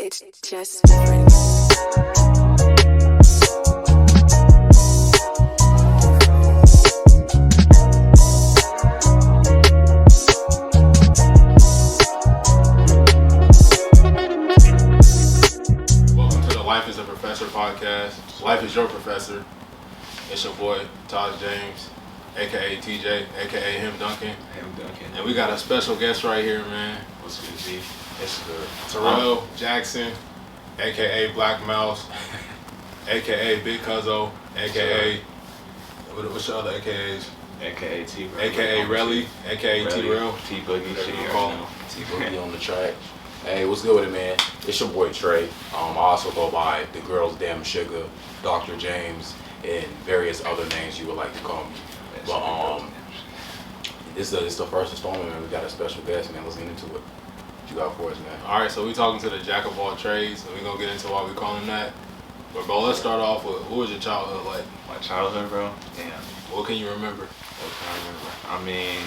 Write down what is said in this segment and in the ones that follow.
It's just different. Welcome to the Life is a Professor podcast. Life is your professor. It's your boy, Taj James, aka TJ, aka Him Duncan. And we got a special guest right here, man. What's good, G? It's good. Terrell Jackson, aka Blackmouse, aka Big Cuzzo, aka what's your other AKAs? AKA T. AKA Relly, aka Terrell. T Boogie, shit, you call know. T Boogie on the track. Hey, what's good with it, man? It's your boy Trey. I also go by the Girls Damn Sugar, Dr. James, and various other names you would like to call me. But it's the first installment, man. We got a special guest, man. Let's get into it. What you got for us, man? All right, so we talking to the jack of all trades, and we gonna get into why we call him that. But bro, let's start off with what was your childhood like? My childhood, bro? Damn. What can you remember? What can I remember? I mean,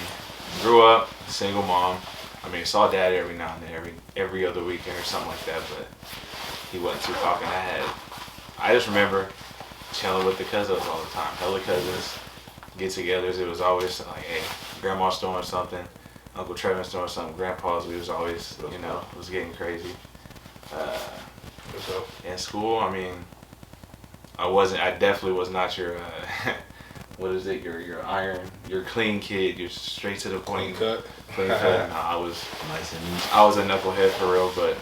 grew up, single mom. I mean, saw dad every now and then, every other weekend or something like that, but he wasn't too popping. I just remember chilling with the cousins all the time. Hella cousins, get-togethers. It was always like, hey, grandma's throwing something, Uncle Trevor's throwing something, grandpa's. We was always, you know, it was getting crazy. In school, I mean, I definitely was not your, what is it, your iron, your clean kid, you're straight to the point. Clean cut. Clean cut. No, I was Nice and neat. I was a knucklehead for real, but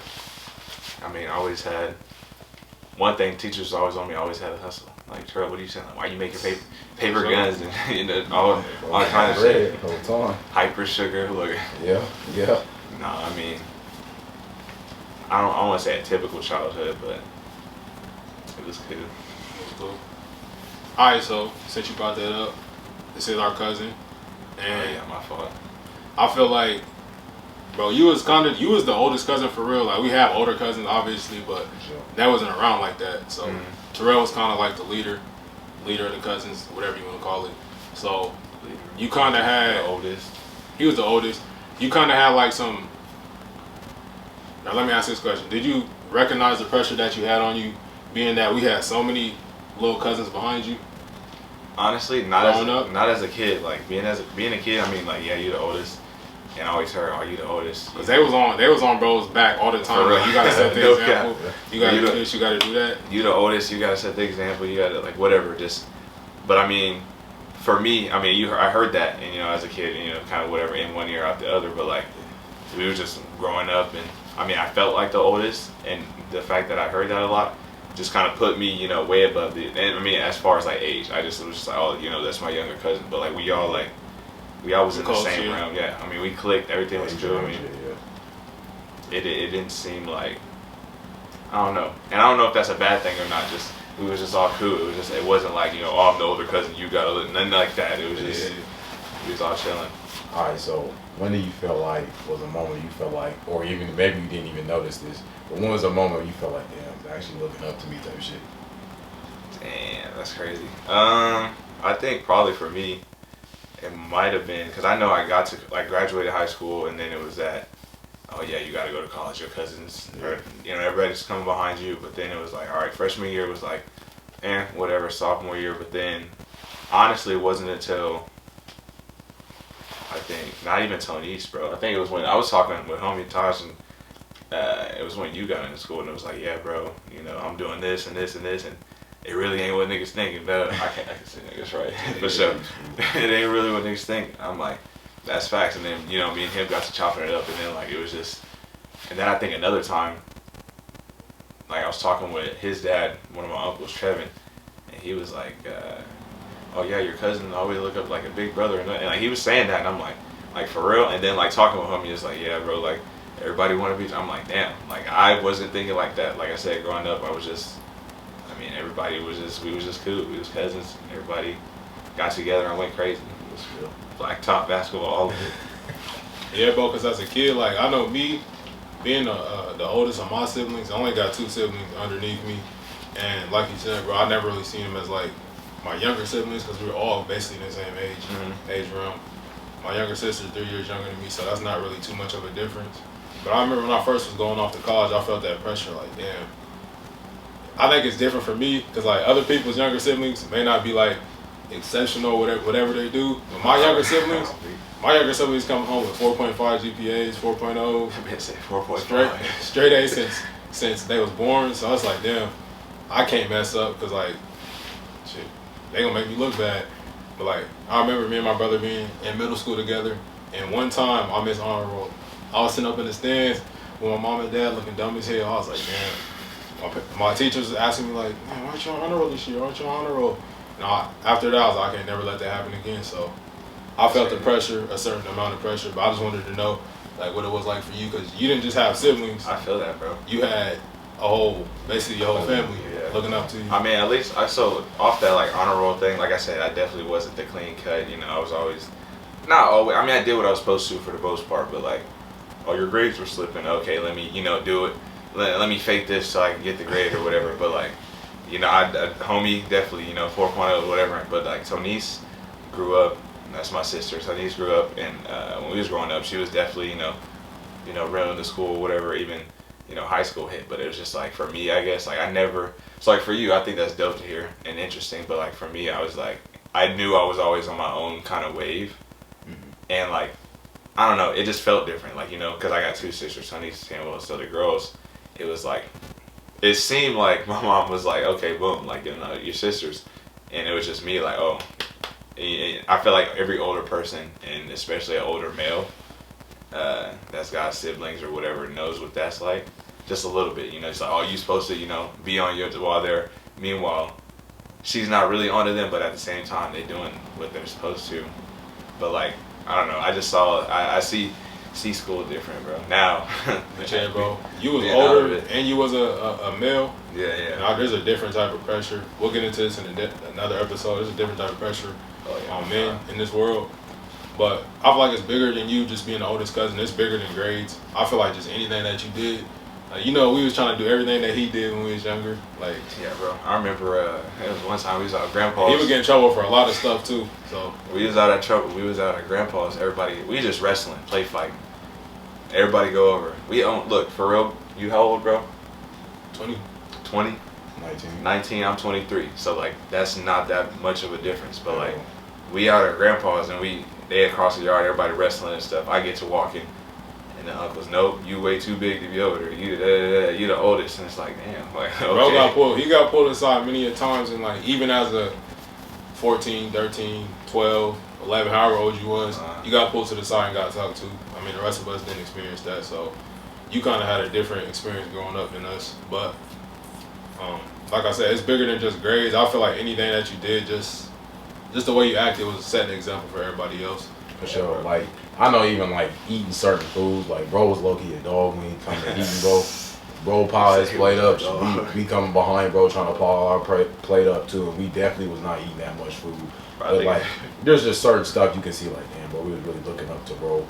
I mean, I always had one thing. Teachers always on me. I always had a hustle. Like, Terrell, what are you saying? Like, why you making paper guns and you know all kind of shit? Whole time. Hyper sugar. Look. Yeah. No, I mean, I don't want to say a typical childhood, but it was good. Cool. All right, so since you brought that up, this is our cousin, and Oh yeah, my fault. I feel like, bro, you was the oldest cousin for real. Like, we have older cousins, obviously, but that wasn't around like that. So Terrell was kind of like the leader of the cousins, whatever you want to call it. So you kind of had The oldest. He was the oldest. You kind of had like some. Now let me ask this question: did you recognize the pressure that you had on you, being that we had so many little cousins behind you? Honestly, not as a kid. Like being a kid, I mean, like, yeah, you're the oldest, and I always heard, "Oh, you the oldest." Because they was on bro's back all the time. Like, you gotta set the No example. cap. You gotta You do this. You gotta do that. You the oldest. You gotta set the example. You gotta, like, whatever. Just, but I mean, for me, I mean, I heard that, and you know, as a kid, you know, kind of whatever, in one ear out the other. But like, we were just growing up, and I mean, I felt like the oldest, and the fact that I heard that a lot just kind of put me, you know, way above it. And I mean, as far as like age, it was just like, oh, you know, that's my younger cousin. But like, we all was in the same realm. Yeah, I mean, we clicked. Everything was good. I mean, it didn't seem like, I don't know, and I don't know if that's a bad thing or not. Just we was just all cool. It wasn't like, you know, oh, I'm the older cousin, you gotta look, nothing like that. It was just we was all chilling. All right, so when did you feel like was a moment you felt like, or even maybe you didn't even notice this, but when was a moment you felt like, damn, they're actually looking up to me type shit? Damn, that's crazy. I think probably for me, it might have been because I know I graduated high school, and then it was that, oh yeah, you got to go to college. Your cousins, or, you know, everybody's coming behind you. But then it was like, all right, freshman year was like, whatever. Sophomore year, but then honestly, it wasn't until I think not even till East, bro. I think it was when I was talking with homie Taj, and it was when you got into school, and it was like, yeah, bro, you know, I'm doing this and this and this, and it really ain't what niggas thinking. But I can say niggas right, for sure. It ain't really what niggas think. I'm like, that's facts. And then, you know, me and him got to chopping it up, and then like it was just, and then I think another time, like I was talking with his dad, one of my uncles, Trevin, and he was like, oh yeah, your cousin always look up like a big brother, and like he was saying that, and I'm like for real. And then like talking with him, he was like, yeah, bro, like everybody want to be. I'm like, damn, like I wasn't thinking like that. Like I said, growing up, I was just, I mean, everybody was just, we was just cool. We was cousins. Everybody got together and went crazy. It was real. Black top basketball, all of it. Yeah, bro. Because as a kid, like I know me, being the oldest of my siblings, I only got 2 siblings underneath me, and like you said, bro, I never really seen them as like my younger siblings because we were all basically the same age realm. My younger sister's 3 years younger than me, so that's not really too much of a difference. But I remember when I first was going off to college, I felt that pressure. Like, damn. I think it's different for me because like other people's younger siblings may not be like exceptional, whatever they do. But my younger siblings come home with 4.5 GPAs, 4.0. I say 4.5. Straight A since they was born. So I was like, damn, I can't mess up because like, shit, they gonna make me look bad. But like, I remember me and my brother being in middle school together, and one time I missed honor roll. I was sitting up in the stands with my mom and dad looking dumb as hell. I was like, damn. My teachers was asking me like, man, why aren't you on honor roll this year? Why aren't you on honor roll? And after that, I was like, I can't never let that happen again. So I felt the pressure, a certain amount of pressure, but I just wanted to know like what it was like for you because you didn't just have siblings. I feel that, bro. You had basically your whole family looking up to you. I mean, at least so off that like honor roll thing, like I said, I definitely wasn't the clean cut. You know, I was always not always. I mean, I did what I was supposed to for the most part, but like, oh, your grades were slipping. Okay, let me do it. Let me fake this so I can get the grade or whatever. But like, you know, homie definitely 4.0 whatever. But like Tonice grew up. That's my sister. Tonice grew up, and when we was growing up, she was definitely running to school, whatever. Even high school hit. But it was just like for me, I guess like I never. So like for you, I think that's dope to hear and interesting. But like for me, I was like I knew I was always on my own kind of wave, and like I don't know, it just felt different. Like because I got two sisters, Tonice and Will. So the girls. It was like, it seemed like my mom was like, okay, boom, like, your sisters. And it was just me like, oh. And I feel like every older person, and especially an older male, that's got siblings or whatever, knows what that's like. Just a little bit, it's like, oh, you supposed to, be on yours while they're, meanwhile, she's not really onto them, but at the same time, they're doing what they're supposed to. But like, I don't know, I just saw, I see school different, bro. Now, yeah, bro. You was older and you was a male. Yeah. Now, there's a different type of pressure. We'll get into this in another episode. There's a different type of pressure on men in this world. But I feel like it's bigger than you just being the oldest cousin. It's bigger than grades. I feel like just anything that you did. Like, we was trying to do everything that he did when we was younger. Like, yeah, bro. I remember it was one time we was out at Grandpa's. He would get in trouble for a lot of stuff too. So we was out at trouble. We was out at Grandpa's. We just wrestling, play fighting. Everybody go over. Look, for real, you how old, bro? 20. 20? 19, I'm 23. So like that's not that much of a difference. But like we out at Grandpa's and they across the yard, everybody wrestling and stuff. I get to walk in. And the uncle's, nope, you way too big to be over there. You the oldest, and it's like, damn, like okay. Bro he got pulled aside many a times, and like even as a 14, 13, 12, 11, however old you was, you got pulled to the side and got talked to. I mean, the rest of us didn't experience that, so you kind of had a different experience growing up than us. But like I said, it's bigger than just grades. I feel like anything that you did, just the way you acted was setting an example for everybody else. For sure, like. I know even like eating certain foods, like bro was low-key a dog when he come to eating, bro. Bro pile his plate up, we coming behind bro trying to pile our plate up too, and we definitely was not eating that much food. But like, there's just certain stuff you can see like, damn bro, we was really looking up to bro,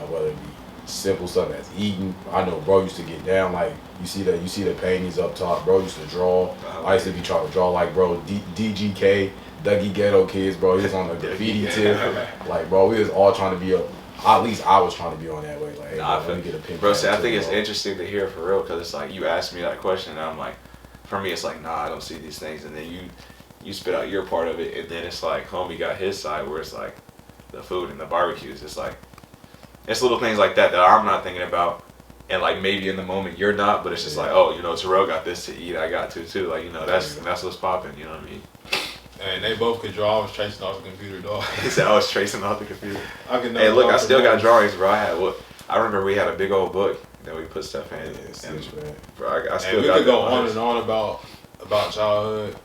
whether it be simple stuff as eating. I know bro used to get down, like you see the paintings up top, bro used to draw. I used to be trying to draw like bro, DGK, Dougie Ghetto Kids, bro, he was on the graffiti tip. Like bro, we was all trying to be up. At least I was trying to be on that way. Like, hey, let me get a pin. Bro, see, I think it's interesting to hear for real because it's like you asked me that question and I'm like, for me, it's like, nah, I don't see these things. And then you spit out your part of it, and then it's like, homie got his side where it's like the food and the barbecues. It's like, it's little things like that I'm not thinking about. And like maybe in the moment you're not, but it's just like, oh, Terrell got this to eat, I got to too. Like, that's what's popping, you know what I mean? And they both could draw. I was tracing off the computer, dog. He said I was tracing off the computer. Hey, look, I still got drawings, bro. I remember we had a big old book that we put stuff in. Yeah, bro, I still we got could go on and on about childhood.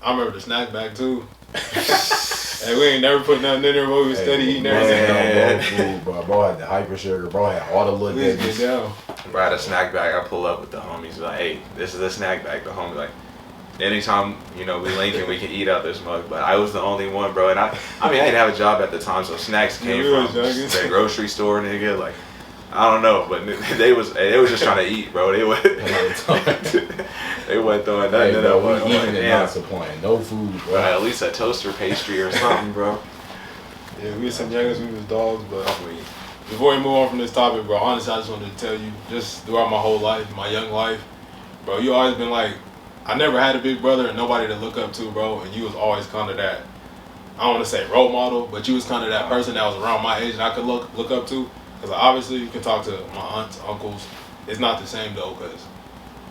I remember the snack bag too. And we ain't never put nothing in there, but we steady eating everything. Bro had the hyper sugar. Bro had all the little things. Bro had a snack bag. I pull up with the homies like, hey, this is a snack bag. The homie like, anytime, we link and we can eat out this mug, but I was the only one, bro. And I didn't have a job at the time, so snacks came from the grocery store, nigga. Like, I don't know, but they was just trying to eat, bro. They wasn't throwing nothing in that one. Eating and not supplying no food, bro. At least a toaster pastry or something, bro. Yeah, we was some youngers, we was dogs, but before we move on from this topic, bro, honestly, I just wanted to tell you, just throughout my whole life, my young life, bro, you always been like, I never had a big brother and nobody to look up to, bro, and you was always kind of that, I don't want to say role model, but you was kind of that person that was around my age and I could look up to. Because obviously you can talk to my aunts, uncles. It's not the same though, because,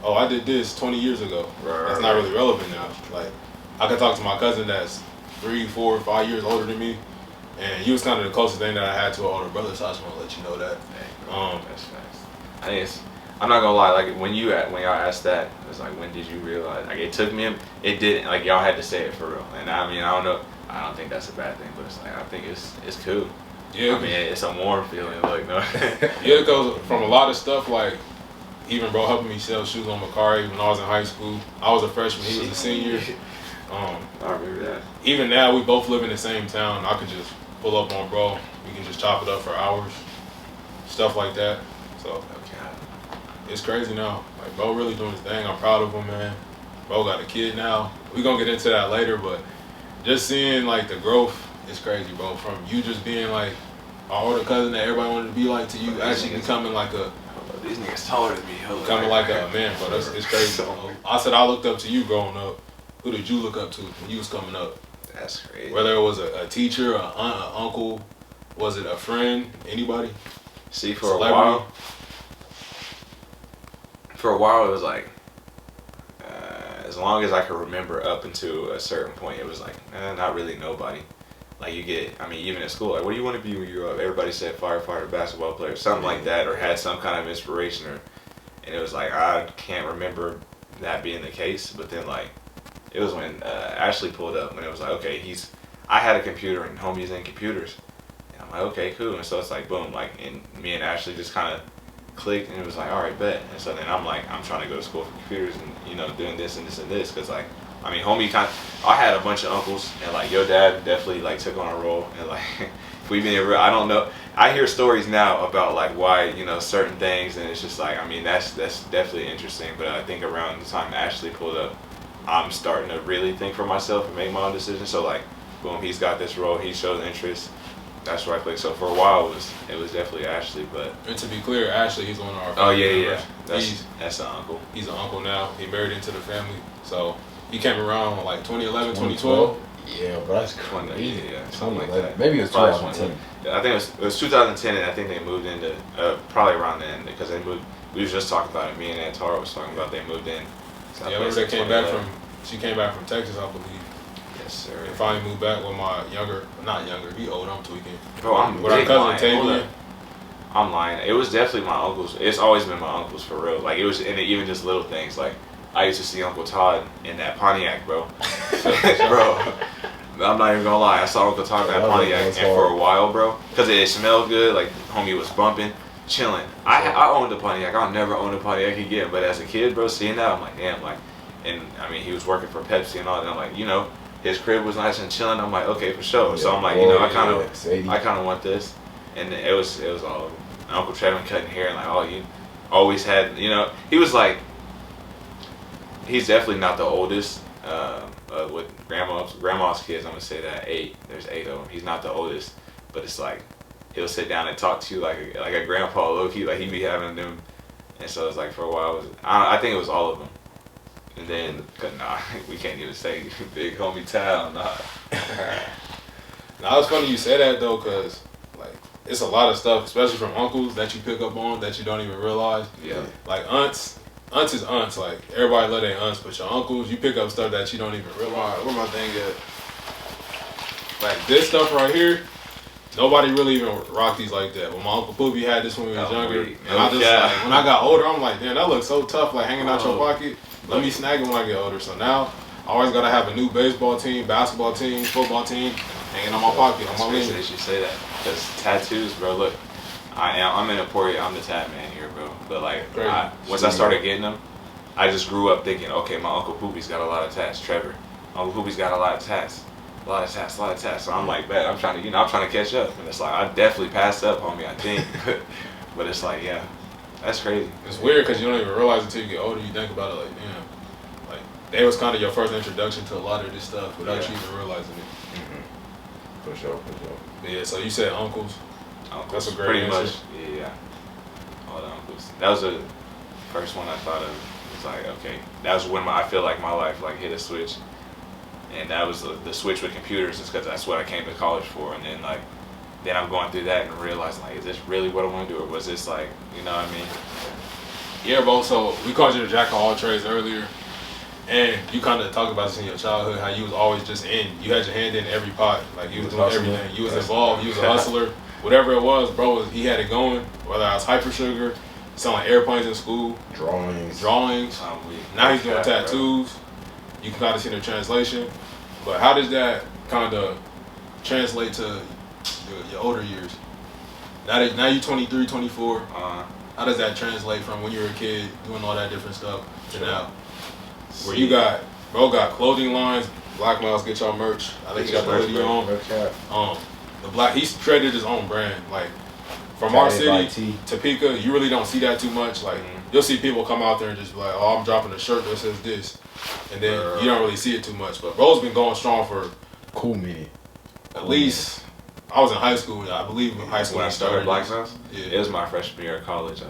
oh, I did this 20 years ago. That's not really relevant now. Like, I could talk to my cousin that's 3, 4, 5 years older than me, and he was kind of the closest thing that I had to an older brother, so I just want to let you know that. That's nice. I think I'm not gonna lie, like when y'all asked that, it was like, when did you realize? Like it took me, it didn't, like y'all had to say it for real. And I mean, I don't know, I don't think that's a bad thing, but it's like, I think it's cool. Yeah, I mean, it's a warm feeling, like, no. Yeah, it goes from a lot of stuff, like, even bro helping me sell shoes on Macari when I was in high school. I was a freshman, he was a senior. I remember that. Even now, we both live in the same town. I could just pull up on bro. We can just chop it up for hours. Stuff like that. So, it's crazy now. Like, bro really doing his thing. I'm proud of him, man. Bro got a kid now. We gonna get into that later, but just seeing, like, the growth, it's crazy, bro. From you just being like an older cousin that everybody wanted to be like to you actually becoming like a these niggas taller than me. Becoming like a man, bro. It's crazy. I said I looked up to you growing up. Who did you look up to when you was coming up? That's crazy. Whether it was a teacher, an aunt, an uncle, was it a friend, anybody? See, for a while it was like as long as I could remember up until a certain point, it was like not really nobody. Like you get, I mean, even at school, like, what do you want to be when you grow up? Everybody said firefighter, basketball player, something like that, or had some kind of inspiration, and it was like, I can't remember that being the case. But then, like, it was when Ashley pulled up, when it was like, okay, I had a computer and homie's in computers. And I'm like, okay, cool. And so it's like, boom, like, and me and Ashley just kind of clicked, and it was like, all right, bet. And so then I'm like, I'm trying to go to school for computers and, you know, doing this and this and this, because, like, I mean, homie I had a bunch of uncles, and like your dad definitely like took on a role, and like we've been real. I don't know. I hear stories now about like why, you know, certain things, and it's just like, I mean, that's definitely interesting. But I think around the time Ashley pulled up, I'm starting to really think for myself and make my own decisions. So like, boom, he's got this role. He shows interest. That's where I clicked. So for a while, it was definitely Ashley. But and to be clear, Ashley, he's one of our family members. That's an uncle. He's an uncle now. He married into the family. So he came around like 2011, 2012. Yeah, but that's crazy. Yeah, something like that. Maybe it was 2010. I think it was 2010, and I think they moved into probably around then, because they moved. We was just talking about it. Me and Aunt Tara was talking about they moved in. So yeah, I remember she came back from Texas, I believe. Yes, sir. And finally moved back with my not younger, he old, I'm tweaking. Bro, I'm with our cousin Tavian. I'm lying. It was definitely my uncles. It's always been my uncles for real. Like it was, and even just little things. Like I used to see Uncle Todd in that Pontiac, bro. Bro, I'm not even gonna lie. I saw Uncle Todd in that Pontiac, and for a while, bro, because it smelled good. Like homie was bumping, chilling. I owned a Pontiac. I'll never own a Pontiac again. But as a kid, bro, seeing that, I'm like, damn, like, and I mean, he was working for Pepsi and all that. I'm like, you know, his crib was nice and chilling. I'm like, okay, for sure. So I'm like, you know, I kind of want this, and it was all of them. Uncle Trevin cutting hair and like, oh, you always had, you know, he was like, he's definitely not the oldest. With grandma's kids, I'm gonna say that there's 8 of them. He's not the oldest, but it's like he'll sit down and talk to you like a grandpa, low key, like he be having them. And so it's like for a while, I think it was all of them. And then we can't even say big homie Tal, nah. Now it's funny you say that though, cause like it's a lot of stuff, especially from uncles, that you pick up on that you don't even realize. Yeah. Like aunts is aunts. Like everybody love their aunts, but your uncles, you pick up stuff that you don't even realize. Where my thing at? Like this stuff right here, nobody really even rock these like that. When my Uncle Poopy had this when we was younger, and I just like, when I got older, I'm like, damn, that looks so tough, like hanging out your pocket. Let me snag it when I get older. So now I always gotta have a new baseball team, basketball team, football team hanging on my pocket. That's crazy that you say that, because tattoos, bro. Look, I'm in a poor. I'm the tat man here, bro. But like, once I started getting them, I just grew up thinking, okay, my Uncle Poopy's got a lot of tats. Trevor, Uncle Poopy's got a lot of tats. A lot of tats. So I'm like, man, I'm trying to catch up. And it's like, I definitely passed up, homie, I think. But it's like, yeah, that's crazy. It's weird because you don't even realize it until you get older. You think about it like, damn, like they was kind of your first introduction to a lot of this stuff without you even realizing it. For sure. But yeah, so you said uncles. uncles. That's a great Pretty answer. much, yeah. All the uncles. That was the first one I thought of. It's like, okay, that was when I feel like my life like hit a switch, and that was the switch with computers. Is because that's what I came to college for, and then like, then I'm going through that and realizing like, is this really what I want to do, or was this like, you know what I mean? Yeah, bro. So we called you the jack of all trades earlier, and you kind of talked about this in your childhood, how you was always just in. You had your hand in every pot, like you was doing everything. You was involved. You was a hustler. Whatever it was, bro, he had it going. Whether I was hyper sugar, selling airplanes in school, Drawings. Now he's doing tattoos. You can kind of see the translation. But how does that kind of translate to your older years? Now you're 23, 24. How does that translate from when you were a kid doing all that different stuff to now? Where you got clothing lines, Blackmouse, get y'all merch. I think he got the hoodie on. He's created his own brand. Like from our city, Topeka, you really don't see that too much. Like you'll see people come out there and just be like, oh, I'm dropping a shirt that says this. And then you don't really see it too much. But bro's been going strong for at least I was in high school. I believe in high school when I started Blackmouse. Yeah, it was my freshman year of college.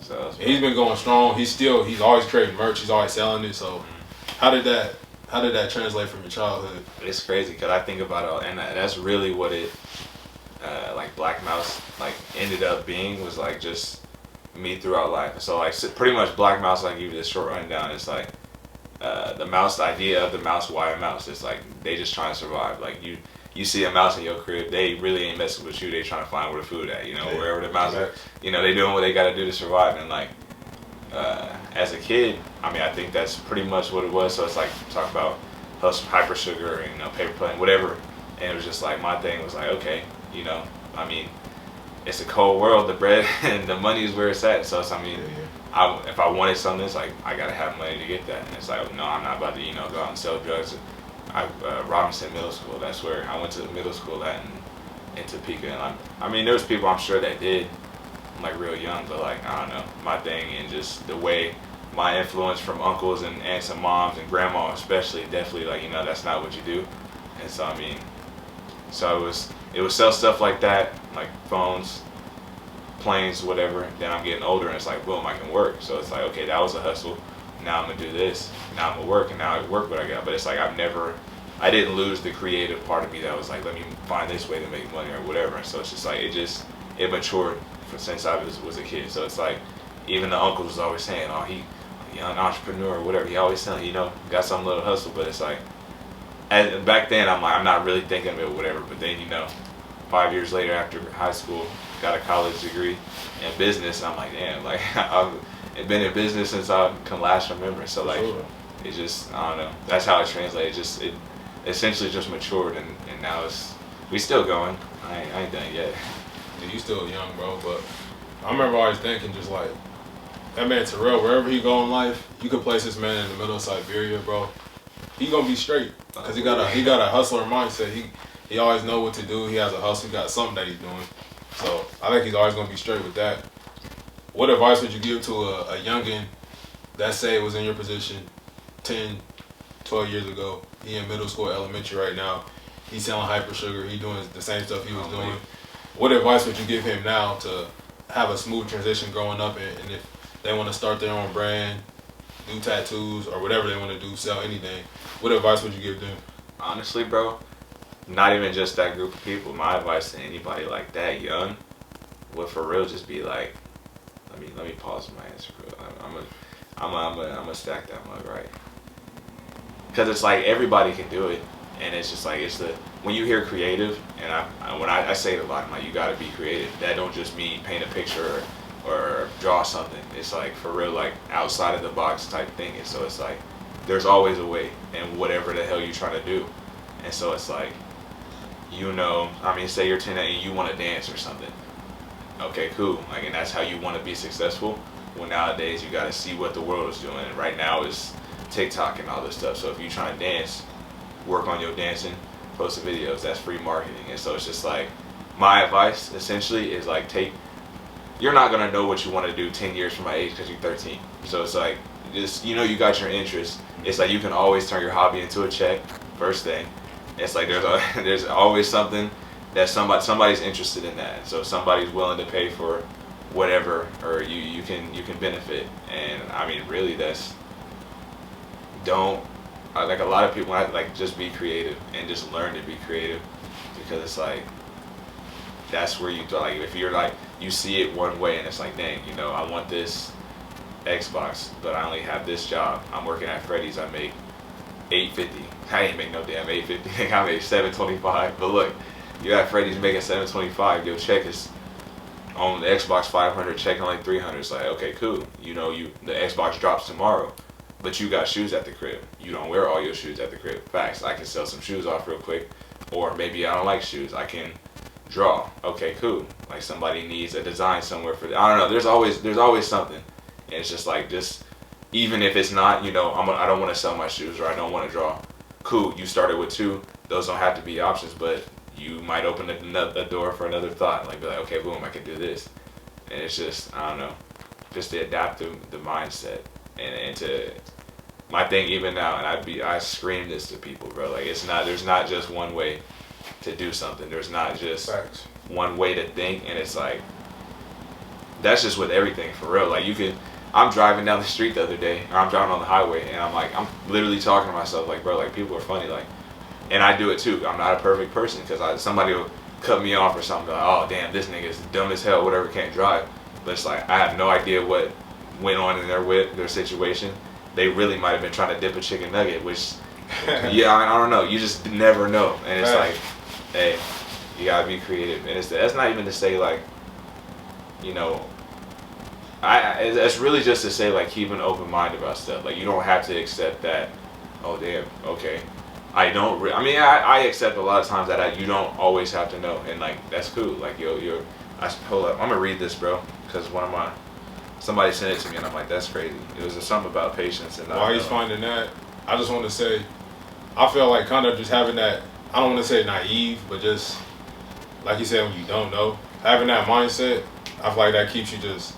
So he's been going strong. He's always creating merch. He's always selling it. So how did that translate from your childhood? It's crazy because I think about it, and that's really what it like Blackmouse like ended up being, was like just me throughout life. So like pretty much Blackmouse, I give you this short rundown. It's like the mouse, the idea of the mouse, why a mouse? It's like they just trying to survive. Like you see a mouse in your crib, they really ain't messing with you. They trying to find where the food at, wherever the mouse is. They doing what they got to do to survive. And like as a kid, I mean, I think that's pretty much what it was. So it's like talk about hustle, hyper sugar, and paper plane, whatever. And it was just like my thing was like, okay, I mean, it's a cold world. The bread and the money is where it's at. So it's, I mean, if I wanted something, it's like I gotta have money to get that. And it's like, no, I'm not about to go out and sell drugs. Robinson Middle School. That's where I went to middle school at in Topeka. And I mean, there was people I'm sure that did, like real young, but like I don't know, my thing and just the way my influence from uncles and aunts and moms and grandma especially, definitely like that's not what you do. And so I mean, so it was sell stuff like that, like phones, planes, whatever. Then I'm getting older and it's like boom, I can work. So it's like, okay, that was a hustle. Now I'm gonna do this. Now I'm gonna work, and now I work what I got. But it's like I didn't lose the creative part of me that was like, let me find this way to make money or whatever. And so it's just like it matured since I was a kid. So it's like even the uncles was always saying, oh, he an entrepreneur or whatever. He always saying, got some little hustle. But it's like, and back then I'm like, I'm not really thinking of it or whatever. But then 5 years later after high school, got a college degree in business. And I'm like, damn, like I've been in business since I can last remember. So like, it just, I don't know. That's how it translated. It essentially just matured, and now we still going. I ain't done yet. Yeah, you still young, bro. But I remember always thinking just like, that man Terrell, wherever he go in life, you could place this man in the middle of Siberia, bro. He gonna be straight because he got a hustler mindset. He always know what to do. He has a hustle. He got something that he's doing. So I think he's always gonna be straight with that. What advice would you give to a youngin that say was in your position 10, 12 years ago? He in middle school, elementary right now. He's selling hyper sugar. He doing the same stuff he was doing. What advice would you give him now to have a smooth transition growing up, and if they want to start their own brand, do tattoos or whatever they want to do, sell anything, what advice would you give them? Honestly, bro, not even just that group of people. My advice to anybody like that young would for real just be like, let me pause my answer. I'm gonna stack that mug right, because it's like everybody can do it, and it's just like when you hear creative, and when I say it a lot, I'm like, you gotta be creative. That don't just mean paint a picture or draw something. It's like for real, like outside of the box type thing. And so it's like there's always a way, and whatever the hell you're trying to do. And so it's like, I mean, say you're 10 and you want to dance or something. Okay, cool. Like, and that's how you want to be successful. Well, nowadays you got to see what the world is doing. And right now it's TikTok and all this stuff. So if you're trying to dance, work on your dancing, post the videos. That's free marketing. And so it's just like, my advice essentially is like, you're not going to know what you want to do 10 years from my age because you're 13. So it's like, just, you got your interest. It's like you can always turn your hobby into a check, first thing. It's like there's always something that somebody's interested in that. So somebody's willing to pay for whatever, or you can benefit. And I mean, really, that's don't like a lot of people like just be creative and just learn to be creative, because it's like that's where you like if you're like you see it one way and it's like, dang, you know, I want this Xbox, but I only have this job. I'm working at Freddy's. I make $8.50. I ain't make no damn $8.50. I make $7.25. But look, you at Freddy's making $7.25. Your check is on the Xbox 500. Check on like 300. It's like, okay, cool. You know, the Xbox drops tomorrow, but you got shoes at the crib. You don't wear all your shoes at the crib. Facts. I can sell some shoes off real quick, or maybe I don't like shoes. I can draw. Okay, cool. Like somebody needs a design somewhere for. I don't know. There's always something. And it's just like, just even if it's not, you know, I don't want to sell my shoes or I don't want to draw. Cool, you started with 2. Those don't have to be options, but you might open a door for another thought. Like, be like, okay, boom, I can do this. And it's just, I don't know, just to adapt to the mindset and to my thing even now. And I scream this to people, bro. Like, there's not just one way to do something. There's not just Facts. one way to think, and it's like that's just with everything for real. Like I'm driving down the street the other day, or I'm driving on the highway, and I'm literally talking to myself like, bro, like people are funny, like, and I do it too. I'm not a perfect person because somebody will cut me off or something, like, oh damn, this nigga is dumb as hell, whatever, can't drive. But it's like I have no idea what went on in their situation. They really might have been trying to dip a chicken nugget, which yeah, I don't know. You just never know, and it's like, hey, you gotta be creative, and that's not even to say like, you know. It's really just to say like keep an open mind about stuff. Like you don't have to accept that. Oh damn, okay. I accept a lot of times that you don't always have to know, and like that's cool. Like hold up, I'm gonna read this, bro, because somebody sent it to me, and I'm like, that's crazy. It was something about patience and. While he's finding that, I just want to say, I feel like kind of just having that. I don't want to say naive, but just like you said, when you don't know, having that mindset, I feel like that keeps you just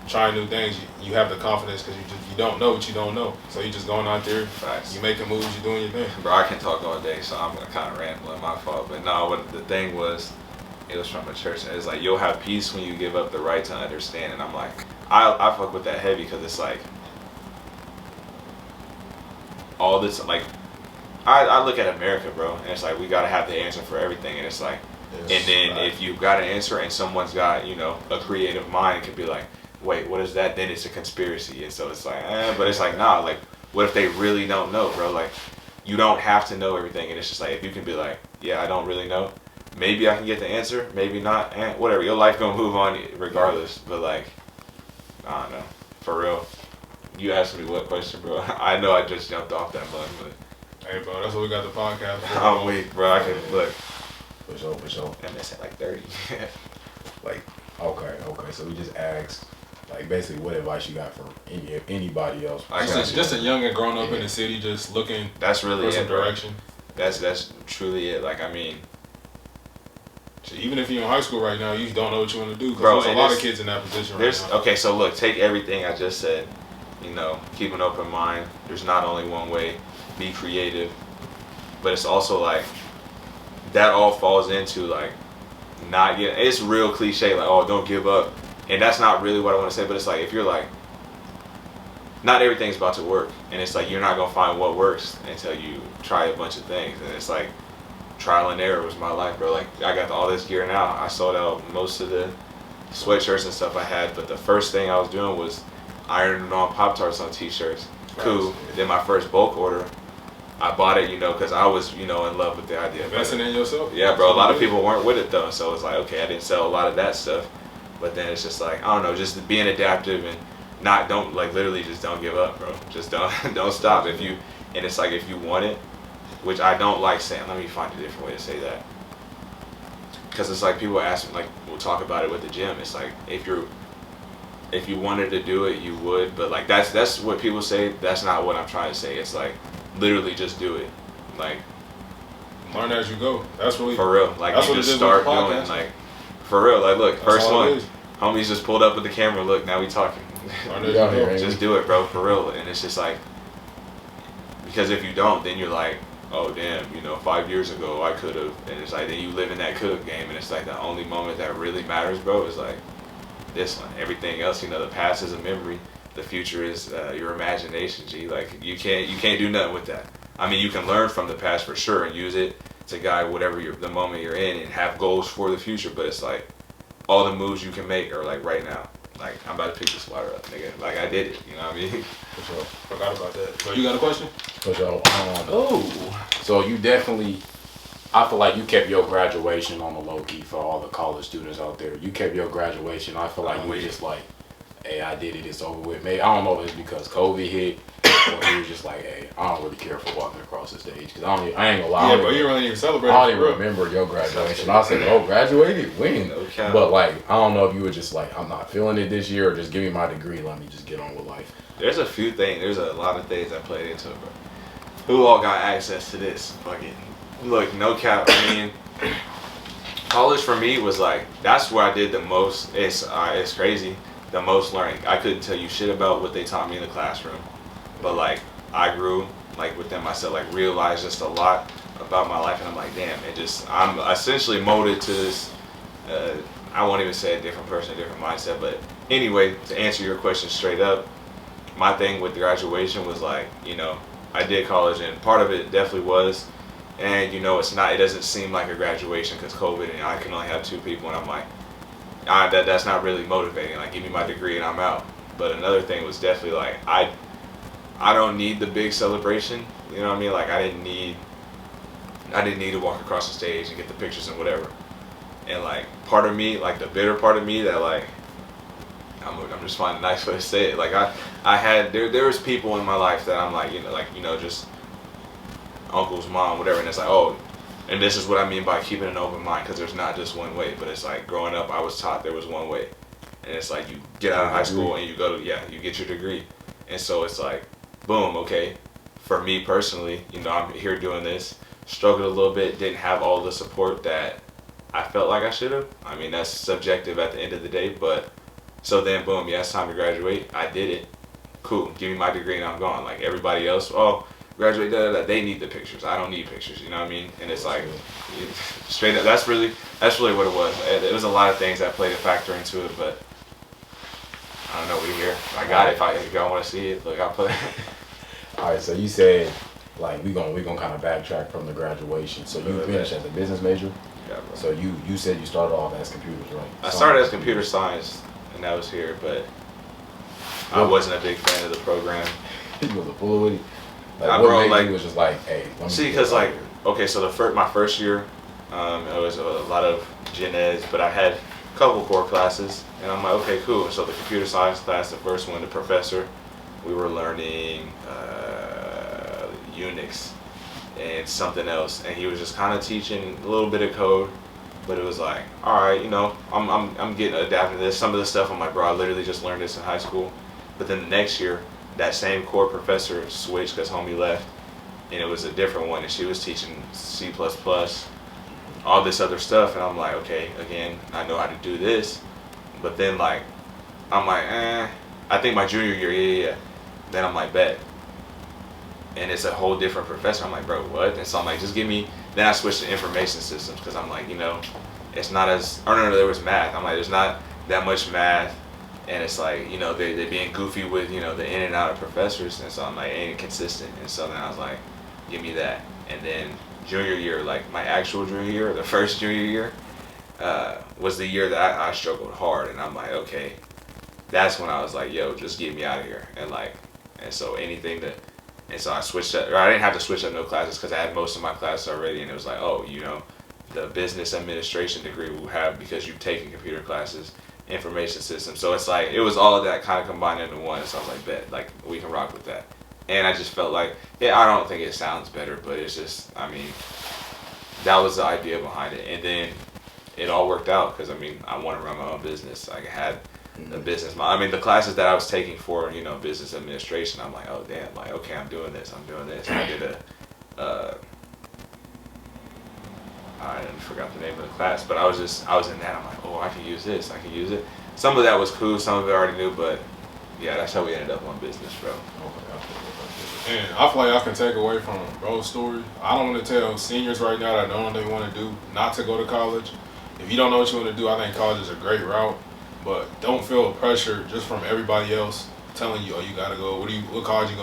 trying new things. You have the confidence because you don't know what you don't know. So you just going out there, Facts. You making moves, you doing your thing. Bro, I can talk all day, so I'm gonna kind of ramble. My fault, but no. What the thing was, it was from a church, and it's like you'll have peace when you give up the right to understand. And I'm like, I fuck with that heavy because it's like all this like. I look at America, bro, and it's like we gotta have the answer for everything, and it's like, and then if you've got an answer and someone's got, you know, a creative mind, it could be like, wait, what is that? Then it's a conspiracy, and so it's like, but it's like, nah, like, what if they really don't know, bro? Like, you don't have to know everything, and it's just like, if you can be like, yeah, I don't really know, maybe I can get the answer, maybe not, and whatever, your life gonna move on regardless. But like, I don't know, for real. You asked me what question, bro? I know I just jumped off that button, but. Hey, bro, that's what we got the podcast for. I'm weak, bro. I can look. For sure. And that's at like 30. Like, okay. So we just asked, like, basically, what advice you got for anybody else? Just a young and grown up in the city, just looking. That's really for some it, bro. direction. That's truly it. Like, I mean, even if you're in high school right now, you don't know what you want to do. Bro, there's a lot of kids in that position right now. Okay, so look, take everything I just said. You know, keep an open mind. There's not only one way. Be creative, but it's also like that all falls into like not getting. It's real cliche, like, oh, don't give up, and that's not really what I want to say. But it's like if you're like, not everything's about to work, and it's like you're not gonna find what works until you try a bunch of things, and it's like trial and error was my life, bro. Like I got all this gear now. I sold out most of the sweatshirts and stuff I had, but the first thing I was doing was ironing on Pop-Tarts on t-shirts. Cool. Then my first bulk order, I bought it, you know, because I was, you know, in love with the idea. Investing in yourself? Yeah, bro. A lot of people weren't with it, though. So it's like, okay, I didn't sell a lot of that stuff. But then it's just like, I don't know, just being adaptive and literally just don't give up, bro. Just don't stop. And it's like, if you want it, which I don't like saying, let me find a different way to say that. Because it's like people ask me, like, we'll talk about it with the gym. It's like, if you wanted to do it, you would. But like, that's what people say. That's not what I'm trying to say. It's like, literally just do it. Like, learn as you go. That's really for real. Like, you just start doing, like, for real. Like, look, first one, homies just pulled up with the camera. Look, now we talking. Just do it, bro, for real. And it's just like, because if you don't, then you're like, oh damn, 5 years ago I could have, and it's like then you live in that could have game, and it's like the only moment that really matters, bro, is like this one. Everything else, the past is a memory, the future is your imagination. G, like you can't do nothing with that. I mean, you can learn from the past for sure and use it to guide whatever the moment you're in and have goals for the future, but it's like all the moves you can make are like right now. Like I'm about to pick this water up, nigga. Like I did it, you know what I mean? For sure. Forgot about that. So you got a question? For sure. So you definitely, I feel like you kept your graduation on the low key for all the college students out there. You kept your graduation. I feel like you were just like, hey, I did it, it's over with. Maybe, I don't know if it's because COVID hit, or you was just like, hey, I don't really care for walking across the stage. Because I ain't gonna lie. Yeah, but you really even celebrate. I don't even remember your graduation. I said, oh, graduated? When? Okay. But like, I don't know if you were just like, I'm not feeling it this year, or just give me my degree, let me just get on with life. There's a few things. There's a lot of things that played into it, bro. Who all got access to this? Fucking look, no cap. I mean, college for me was like that's where I did the most. It's crazy. The most learning. I couldn't tell you shit about what they taught me in the classroom, but like I grew like within myself, like realized just a lot about my life, and I'm like, damn, I'm essentially molded to this. I won't even say a different person, a different mindset, but anyway, to answer your question straight up. My thing with graduation was like, I did college, and part of it definitely was, and it doesn't seem like a graduation because COVID, and I can only have 2 people, and I'm like, that's not really motivating. Like, give me my degree and I'm out. But another thing was definitely like, I don't need the big celebration. You know what I mean? Like, I didn't need to walk across the stage and get the pictures and whatever. And like, part of me, like the bitter part of me that like. I'm just finding a nice way to say it. Like I had there was people in my life that I'm like just uncle's mom, whatever, and it's like, oh, and this is what I mean by keeping an open mind, because there's not just one way. But it's like growing up, I was taught there was one way, and it's like you get out of high school and you go to you get your degree, and so it's like, boom, okay. For me personally, I'm here doing this, struggled a little bit, didn't have all the support that I felt like I should have. I mean, that's subjective at the end of the day, but. So then, boom, it's time to graduate. I did it. Cool. Give me my degree and I'm gone. Like everybody else, graduate, they need the pictures. I don't need pictures, you know what I mean? And it's like, straight up, that's really what it was. It was a lot of things that played a factor into it, but I don't know, we're here. I got it. If y'all want to see it, look, I'll put it. All right, so you said, like, we gonna kind of backtrack from the graduation. So you finished as a business major? Yeah, bro. So you said you started off as computers, right? I started as computer science. And that was here, but I wasn't a big fan of the program. You was a fool with it. Like, what made you was just like, hey, let me see, because like, okay, so my first year, it was a lot of gen eds, but I had a couple core classes, and I'm like, okay, cool. And so the computer science class, the first one, the professor, we were learning Unix and something else, and he was just kind of teaching a little bit of code. But it was like, all right, I'm getting adapted to this. Some of the stuff I'm like, bro, I literally just learned this in high school. But then the next year, that same core professor switched because homie left, and it was a different one, and she was teaching C++, all this other stuff, and I'm like, okay, again, I know how to do this. But then like, I'm like, I think my junior year, yeah. Then I'm like, bet. And it's a whole different professor. I'm like, bro, what? And so I'm like, just give me. Then I switched to information systems because I'm like, it's not as. Oh no, there was math. I'm like, there's not that much math, and it's like, they're being goofy with, the in and out of professors, and so I'm like, ain't consistent. And so then I was like, give me that. And then junior year, like my actual junior year, the first junior year, was the year that I struggled hard, and I'm like, okay, that's when I was like, yo, just get me out of here, and so anything that. And so I switched up, or I didn't have to switch up no classes because I had most of my classes already, and it was like, oh, the business administration degree we'll have because you've taken computer classes, information systems. So it's like, it was all of that kind of combined into one, so I was like, bet, like, we can rock with that. And I just felt like, I don't think it sounds better, but it's just, I mean, that was the idea behind it. And then it all worked out because, I mean, I want to run my own business. Like, I had the business. I mean, the classes that I was taking for, business administration, I'm like, oh, damn, like, okay, I'm doing this. And I did I forgot the name of the class, but I was in that. I'm like, oh, I can use this. I can use it. Some of that was cool. Some of it I already knew, but yeah, that's how we ended up on business, bro. And I feel like I can take away from bro's story. I don't want to tell seniors right now that don't know what they want to do not to go to college. If you don't know what you want to do, I think college is a great route. But don't feel pressure just from everybody else telling you, oh, you gotta go. What college you